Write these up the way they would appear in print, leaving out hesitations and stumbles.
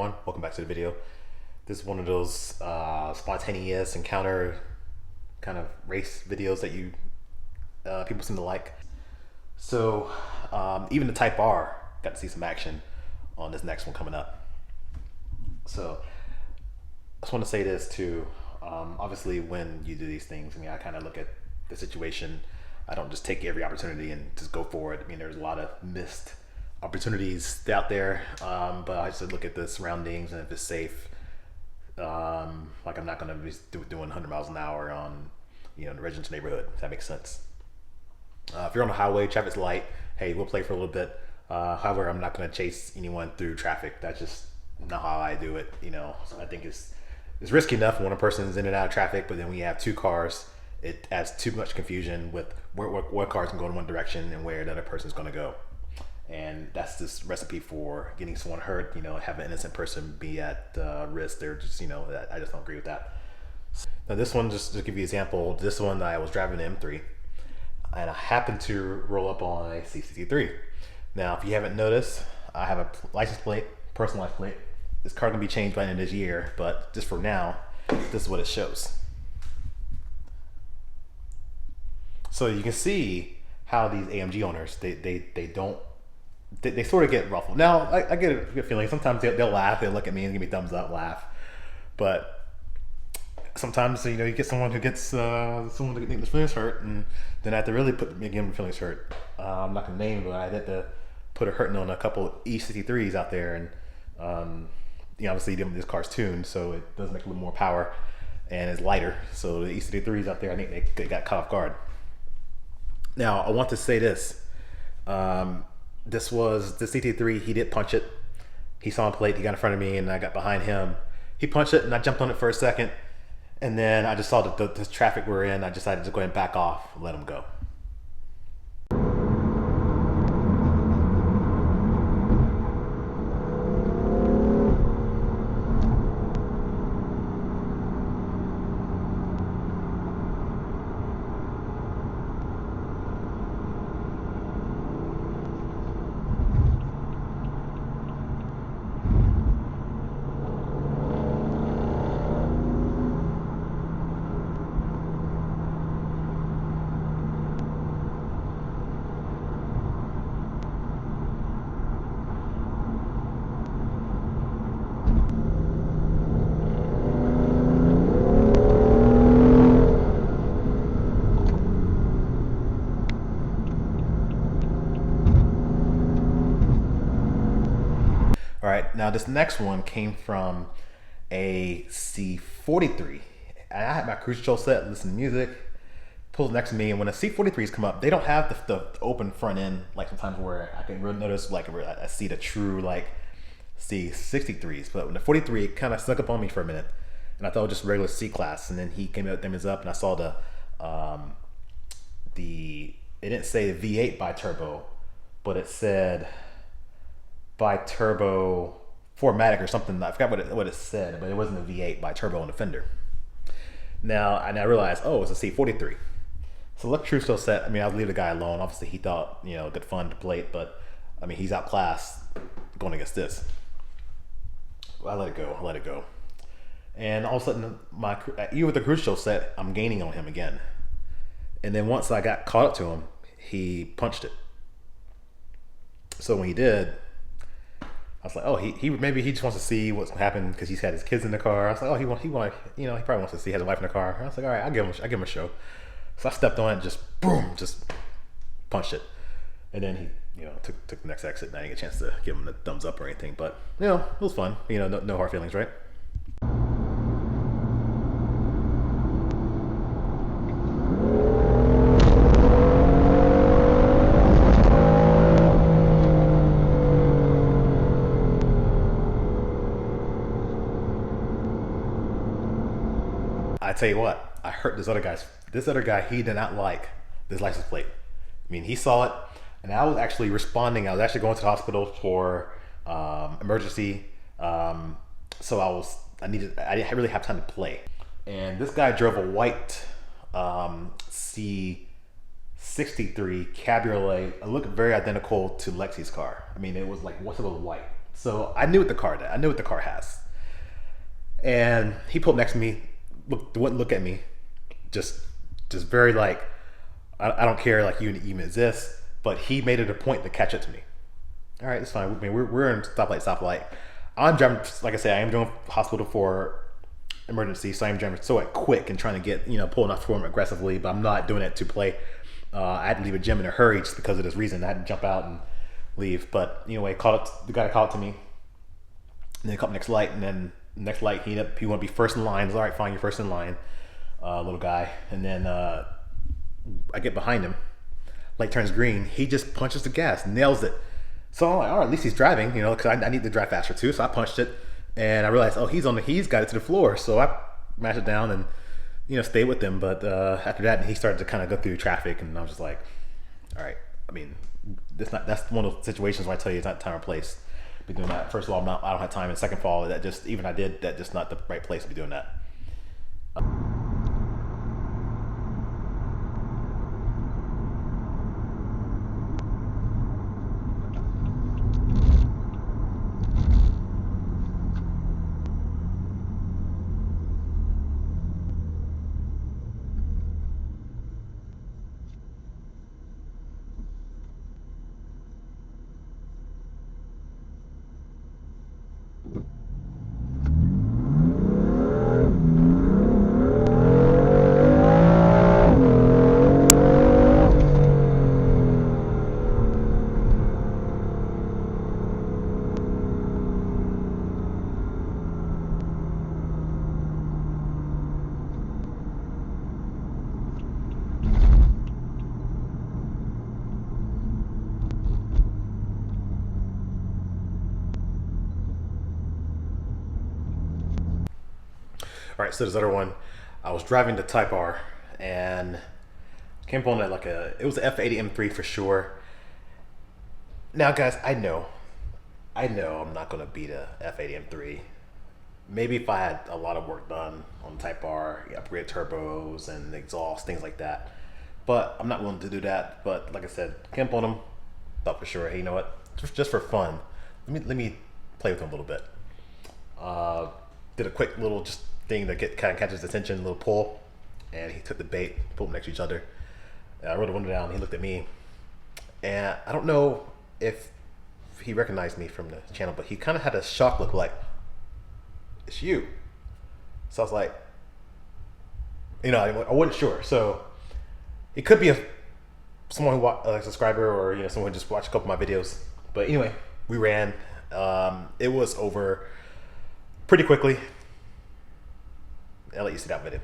everyone, welcome back to the video. This is one of those spontaneous encounter kind of race videos that people seem to like. So even the Type R got to see some action on this next one coming up. So I just want to say this too. Obviously when you do these things, I kind of look at the situation. I don't just take every opportunity and just go for it. There's a lot of missed opportunities out there, but I just look at the surroundings, and if it's safe, like I'm not going to be doing 100 miles an hour on, in the residential neighborhood, if that makes sense. If you're on the highway, traffic's light, hey, we'll play for a little bit. However, I'm not going to chase anyone through traffic. That's just not how I do it. So I think it's risky enough when one person is in and out of traffic, but then when you have two cars, it adds too much confusion with where cars can go in one direction and where the other person is going to go. And that's this recipe for getting someone hurt, have an innocent person be at risk. They're just, I just don't agree with that. Now this one, just to give you an example, this one I was driving an M3 and I happened to roll up on a C63. Now, if you haven't noticed, I have a license plate, personalized plate. This car gonna be changed by the end of this year, but just for now, this is what it shows. So you can see how these AMG owners, they sort of get ruffled. Now, I get a good feeling. Sometimes they'll laugh, they'll look at me and give me thumbs up, laugh. But sometimes, you get someone who gets someone to get their feelings hurt, and then I have to really give them feelings hurt. I'm not gonna name, but I had to put a hurting on a couple E63s out there, and obviously this car's tuned, so it does make a little more power, and it's lighter. So the E63s out there, I think they got caught off guard. Now, I want to say this. This was the C43. He did punch it. He saw a plate. He got in front of me, and I got behind him. He punched it, and I jumped on it for a second. And then I just saw the traffic we're in. I decided to go ahead and back off and let him go. All right, now this next one came from a C43. And I had my cruise control set, listen to music, pulls next to me, and when the C43s come up, they don't have the open front end, like sometimes where I can really notice, like I see the true like C63s. But when the 43, it kind of snuck up on me for a minute, and I thought it was just regular C-Class, and then he came up, thumbs up, and I saw it didn't say V8 bi-turbo, but it said bi-turbo 4MATIC or something. I forgot what it said, but it wasn't a V8 bi-turbo on the fender. Now, and I realized, oh, it's a C43. So look, true still set. I'll leave the guy alone. Obviously, he thought, good fun to plate, but he's outclassed going against this. Well, I let it go. And all of a sudden, even with the cruise control set, I'm gaining on him again. And then once I got caught up to him, he punched it. So when he did, I was like, oh, maybe he just wants to see what's gonna happen because he's had his kids in the car. I was like, oh, he probably wants to see his wife in the car. I was like, all right, I'll give him a show. So I stepped on it, just boom, just punched it, and then he, took the next exit, and I didn't get a chance to give him the thumbs up or anything. But it was fun. No hard feelings, right? I tell you what, I hurt this other guy. He did not like this license plate. He saw it, and I was actually responding. I was actually going to the hospital for emergency. So I didn't really have time to play. And this guy drove a white C63 Cabriolet. It looked very identical to Lexi's car. It was like, what's it was white. So I knew what the car did. I knew what the car has. And he pulled next to me, wouldn't look at me, just very like, I don't care, like you even exist. But he made it a point to catch up to me. All right, it's fine. I mean, we're in stoplight. I'm driving, like I said, I am doing hospital for emergency, so I'm driving so quick and trying to get, pulling off for him aggressively, but I'm not doing it to play. I had to leave a gym in a hurry just because of this reason. I had to jump out and leave. But anyway, the guy called to me, and then he called next light, and then next light he wanted to be first in line. I was all right, fine, you're first in line, little guy. And then I get behind him. Light turns green. He just punches the gas, nails it. So I'm like, all right, at least he's driving, because I need to drive faster too. So I punched it, and I realized, oh, he's got it to the floor. So I mashed it down and stayed with him. But after that, he started to kind of go through traffic, and I was just like, all right. I mean, that's one of those situations where I tell you it's not time or place to be doing that. First of all, I don't have time, and second of all, that just not the right place to be doing that. All right, so this other one, I was driving the Type R and came on at it was an F80 M3 for sure. Now guys, I know I'm not gonna beat a F80 M3. Maybe if I had a lot of work done on the Type R, upgrade turbos and exhaust, things like that. But I'm not willing to do that. But like I said, camp on them, thought for sure, hey, you know what? Just for fun, let me play with them a little bit. Did a quick little thing that kind of catches his attention, a little pull, and he took the bait, put them next to each other. I rolled the window down, and he looked at me, and I don't know if he recognized me from the channel, but he kind of had a shock look, like, it's you. So I was like, I wasn't sure. So it could be someone who a subscriber, or someone who just watched a couple of my videos. But anyway, we ran. It was over pretty quickly. I'll let you see that video.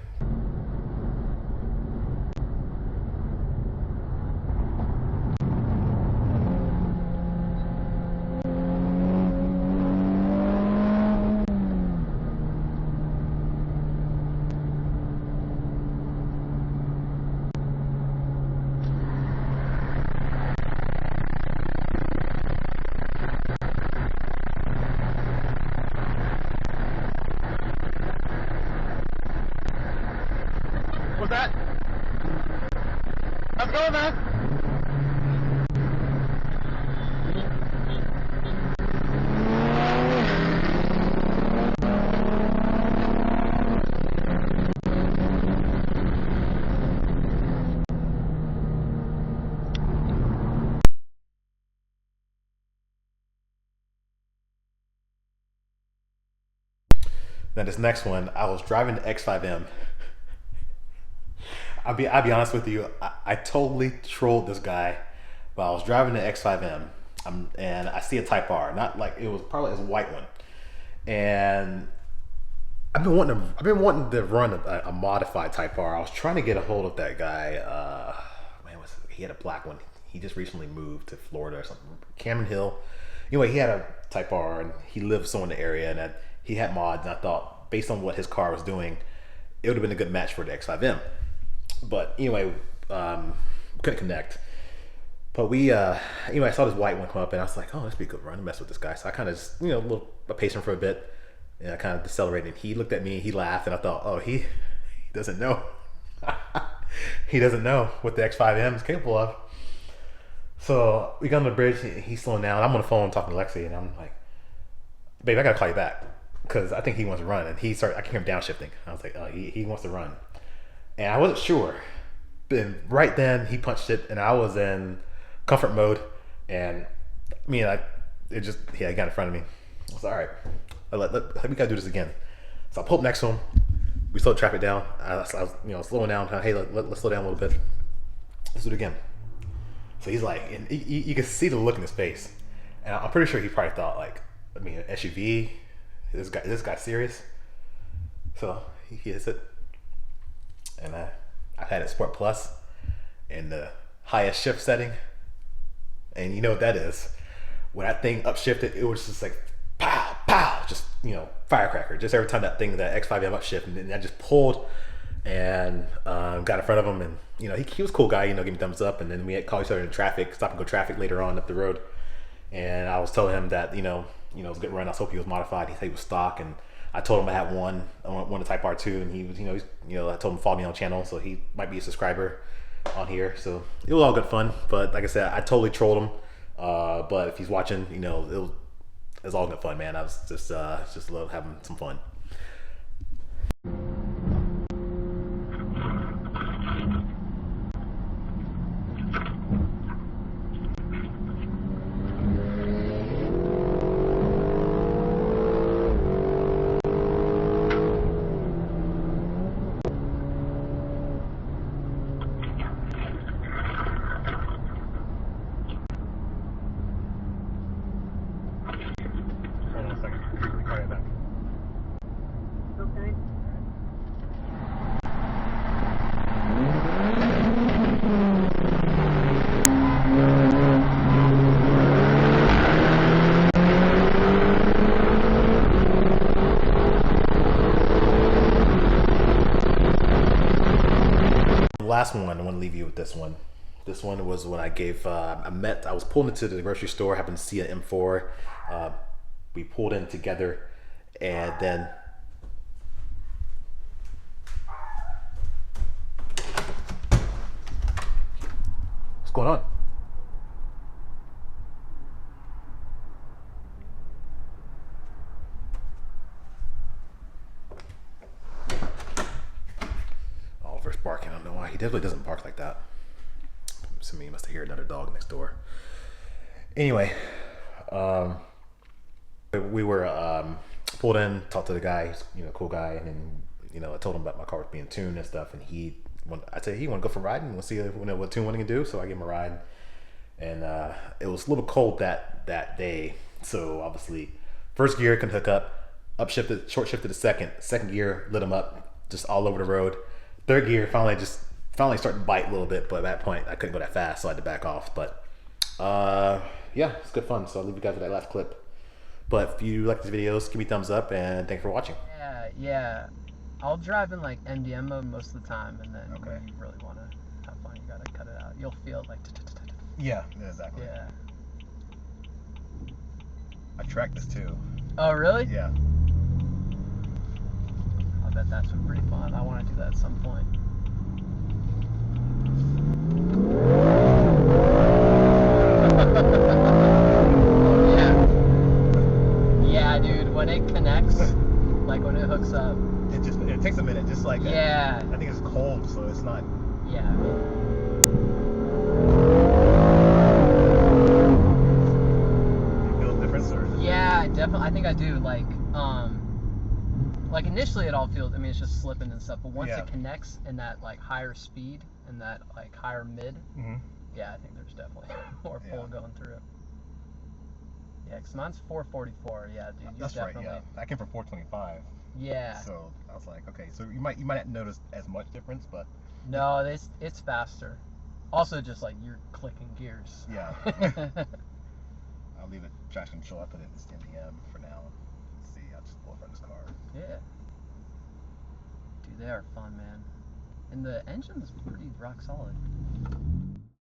What's that? How's it going, man? Now this next one, I was driving the X5M. I'll be honest with you, I totally trolled this guy, but I was driving the X5M, and I see a Type R, not like, it was probably a white one, and I've been wanting to run a modified Type R. I was trying to get a hold of that guy. He had a black one. He just recently moved to Florida or something, Cameron Hill. Anyway, he had a Type R, and he lived so in the area, and he had mods, and I thought, based on what his car was doing, it would have been a good match for the X5M. But anyway, couldn't connect. But anyway, I saw this white one come up, and I was like, oh, this would be a good run to mess with this guy. So I kind of just, I paced him for a bit, and I kind of decelerated. He looked at me, he laughed, and I thought, oh, he doesn't know. He doesn't know what the X5M is capable of. So we got on the bridge, and he's slowing down. I'm on the phone talking to Lexi, and I'm like, babe, I gotta call you back because I think he wants to run. And he started, I can hear him downshifting. I was like, he wants to run. And I wasn't sure. Then right then he punched it, and I was in comfort mode. And me and it just, yeah, he got in front of me. I was like, all right, we gotta do this again. So I pulled up next to him. We slowed traffic down. I was, slowing down. Hey, let's slow down a little bit. Let's do it again. So he's like, and you can see the look in his face, and I'm pretty sure he probably thought like, I mean, an SUV. Is this guy serious? So he hits it, and I had it Sport Plus in the highest shift setting, and you know what that is. When that thing upshifted, it was just like pow pow, just firecracker. Just every time that X5M upshifted, and then I just pulled and got in front of him, and he was a cool guy, gave me thumbs up, and then we had called each other in traffic, stop and go traffic later on up the road, and I was telling him that it was a good run. I was hoping he was modified. He said he was stock, and I told him I had one of Type R2, and he was I told him to follow me on the channel, so he might be a subscriber on here. So it was all good fun, but like I said, I totally trolled him. But if he's watching, it was all good fun, man. I was just love having some fun. Hold on a second. Call you back. Okay. Last one, I want to leave you with this one. This one was when I was pulling into the grocery store, happened to see an M4. We pulled in together, and then what's going on? Oliver's barking. I don't know why. He definitely doesn't bark like that. So he must have heard another dog next door. Anyway, we were pulled in, talked to the guy, cool guy, and then I told him about my car being tuned and stuff, and I said he want to go for a ride and we'll see what tune one can do. So I gave him a ride, and it was a little cold that day, so obviously first gear couldn't hook up, short shifted to second gear lit him up just all over the road. Third gear finally started to bite a little bit, but at that point I couldn't go that fast, so I had to back off. But yeah, it's good fun. So I'll leave you guys with that last clip. But if you like these videos, give me a thumbs up, and thanks for watching. Yeah. I'll drive in like MDM mode most of the time, and then when you really want to have fun, you gotta cut it out. You'll feel it like. Yeah, exactly. Yeah. I tracked this too. Oh really? Yeah. I bet that's pretty fun. I want to do that at some point. Yeah, dude. When it connects, like when it hooks up. It takes a minute, just like yeah. I think it's cold, so it's not. Yeah. You feel a difference, or? Yeah, definitely. I think I do. Like initially it all feels. I mean, it's just slipping and stuff. But once it connects in that like higher speed and that like higher mid, yeah, I think there's definitely more pull going through. Yeah, cause mine's 444. Yeah, dude. That's definitely... right. Yeah, I came from 425. Yeah. So I was like, okay, so you might not notice as much difference, but no, it's faster. Also, just like you're clicking gears. Yeah. I'll leave it traction control. I put it in this MDM for now. Let's see, I'll just pull it from this car. Yeah. Dude, they are fun, man. And the engine's pretty rock solid.